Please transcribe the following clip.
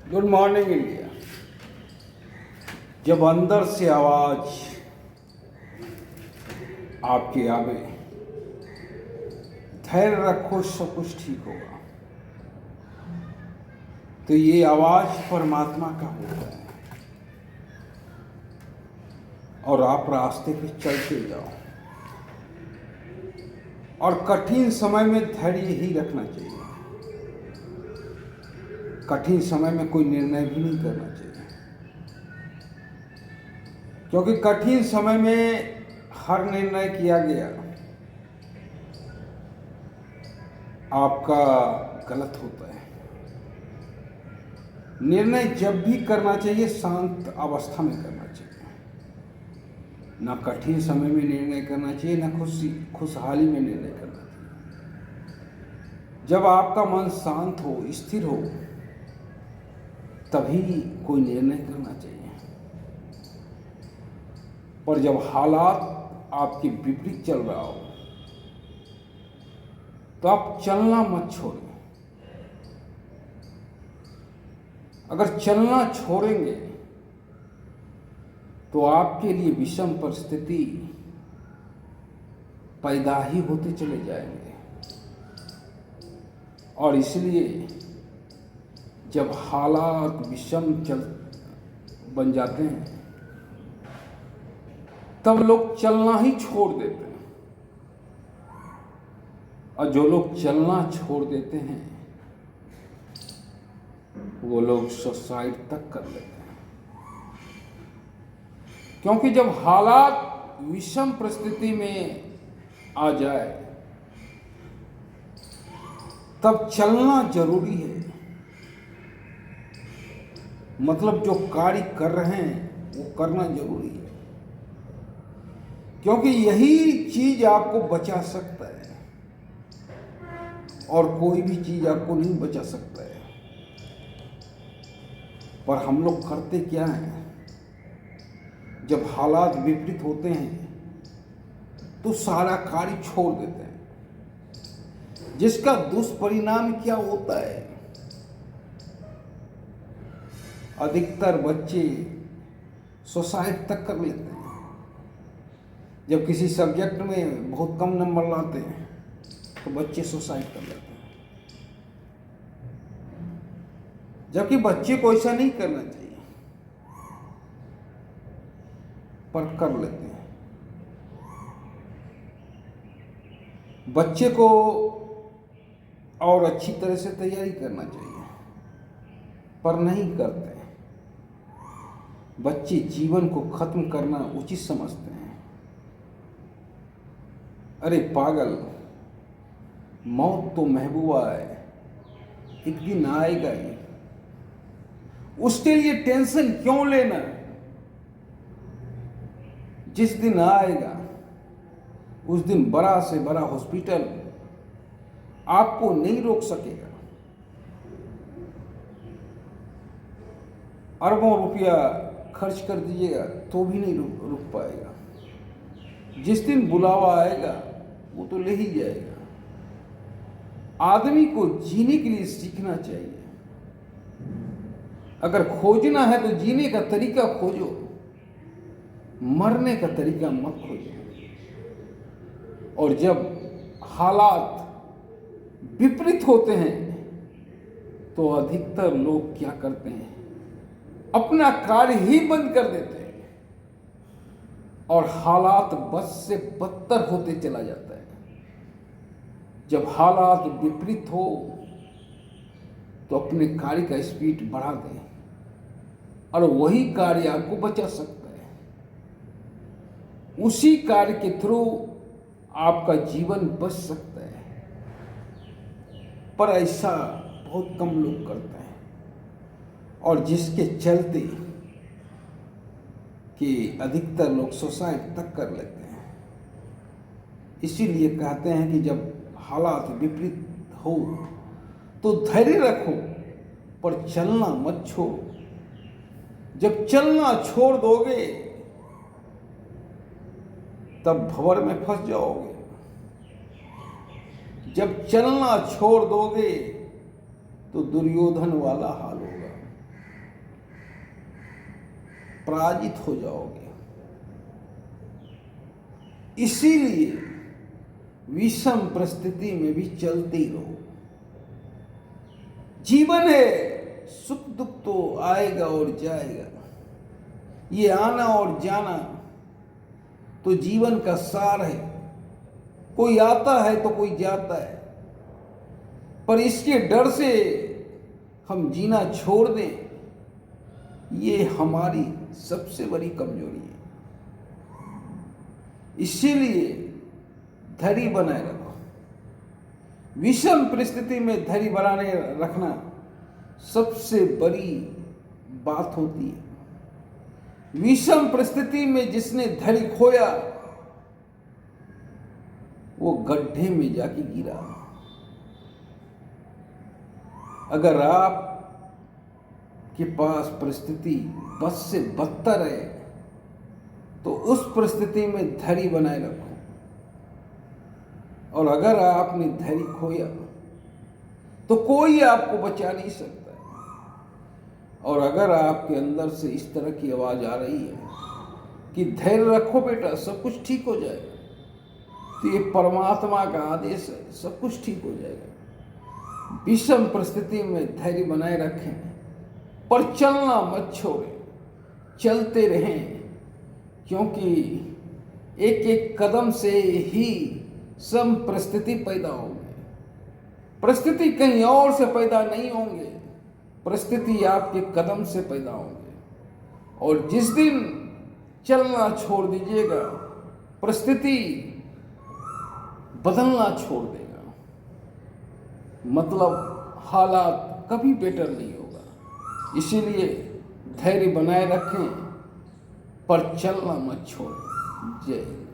Good morning India. जब अंदर से आवाज आपकी आवे, धैर्य रखो सब कुछ ठीक होगा, तो ये आवाज परमात्मा का होता है और आप रास्ते पे चलते जाओ। और कठिन समय में धैर्य ही रखना चाहिए। कठिन समय में कोई निर्णय भी नहीं करना चाहिए, क्योंकि कठिन समय में हर निर्णय किया गया आपका गलत होता है। निर्णय जब भी करना चाहिए शांत अवस्था में करना चाहिए, ना कठिन समय में निर्णय करना चाहिए, ना खुशहाली में निर्णय करना चाहिए। जब आपका मन शांत हो, स्थिर हो, तभी कोई निर्णय करना चाहिए। पर जब हालात आपके विपरीत चल रहा हो तो आप चलना मत छोड़ें। अगर चलना छोड़ेंगे तो आपके लिए विषम परिस्थिति पैदा ही होते चले जाएंगे। और इसलिए जब हालात विषम बन जाते हैं तब लोग चलना ही छोड़ देते हैं, और जो लोग चलना छोड़ देते हैं वो लोग सुसाइड तक कर लेते हैं। क्योंकि जब हालात विषम परिस्थिति में आ जाए तब चलना जरूरी है। मतलब जो कार्य कर रहे हैं वो करना जरूरी है, क्योंकि यही चीज आपको बचा सकता है और कोई भी चीज आपको नहीं बचा सकता है। पर हम लोग करते क्या हैं, जब हालात विपरीत होते हैं तो सारा कार्य छोड़ देते हैं, जिसका दुष्परिणाम क्या होता है, अधिकतर बच्चे सुसाइड तक कर लेते हैं। जब किसी सब्जेक्ट में बहुत कम नंबर लाते हैं तो बच्चे सुसाइड कर लेते हैं, जबकि बच्चे को ऐसा नहीं करना चाहिए, पर कर लेते हैं। बच्चे को और अच्छी तरह से तैयारी करना चाहिए, पर नहीं करते हैं। बच्चे जीवन को खत्म करना उचित समझते हैं। अरे पागल, मौत तो महबूबा है, एक दिन आएगा ही, उसके लिए टेंशन क्यों लेना। जिस दिन आएगा उस दिन बड़ा से बड़ा हॉस्पिटल आपको नहीं रोक सकेगा। अरबों रुपया खर्च कर दीजिएगा तो भी नहीं रुक पाएगा। जिस दिन बुलावा आएगा वो तो ले ही जाएगा। आदमी को जीने के लिए सीखना चाहिए। अगर खोजना है तो जीने का तरीका खोजो, मरने का तरीका मत खोजो। और जब हालात विपरीत होते हैं तो अधिकतर लोग क्या करते हैं, अपना कार्य ही बंद कर देते हैं और हालात बद से बदतर होते चला जाता है। जब हालात विपरीत हो तो अपने कार्य का स्पीड बढ़ा दें और वही कार्य आपको बचा सकता है। उसी कार्य के थ्रू आपका जीवन बच सकता है, पर ऐसा बहुत कम लोग करते हैं, और जिसके चलते कि अधिकतर लोग सुसाइड तक कर लेते हैं। इसीलिए कहते हैं कि जब हालात विपरीत हो तो धैर्य रखो, पर चलना मत छोड़ो। जब चलना छोड़ दोगे तब भंवर में फंस जाओगे। जब चलना छोड़ दोगे तो दुर्योधन वाला हाल होगा। पराजित हो जाओगे। इसीलिए विषम परिस्थिति में भी चलते ही रहो। जीवन है, सुख दुख तो आएगा और जाएगा। ये आना और जाना तो जीवन का सार है। कोई आता है तो कोई जाता है, पर इसके डर से हम जीना छोड़ दें, ये हमारी सबसे बड़ी कमजोरी है। इसीलिए धैर्य बनाए रखो। विषम परिस्थिति में धैर्य बनाए रखना सबसे बड़ी बात होती है। विषम परिस्थिति में जिसने धैर्य खोया वो गड्ढे में जाके गिरा। अगर आप के पास परिस्थिति बस से बदतर है तो उस परिस्थिति में धैर्य बनाए रखो। और अगर आपने धैर्य खोया तो कोई आपको बचा नहीं सकता। और अगर आपके अंदर से इस तरह की आवाज आ रही है कि धैर्य रखो बेटा, सब कुछ ठीक हो जाएगा, तो ये परमात्मा का आदेश है, सब कुछ ठीक हो जाएगा। विषम परिस्थिति में धैर्य बनाए रखें, पर चलना मत छोड़ें, चलते रहें, क्योंकि एक एक कदम से ही सब परिस्थिति पैदा होंगे। परिस्थिति कहीं और से पैदा नहीं होंगे, परिस्थिति आपके कदम से पैदा होंगे। और जिस दिन चलना छोड़ दीजिएगा, परिस्थिति बदलना छोड़ देगा। मतलब हालात कभी बेटर नहीं होगा। इसीलिए धैर्य बनाए रखें, पर चलना मत छोड़ें। जय हिंद।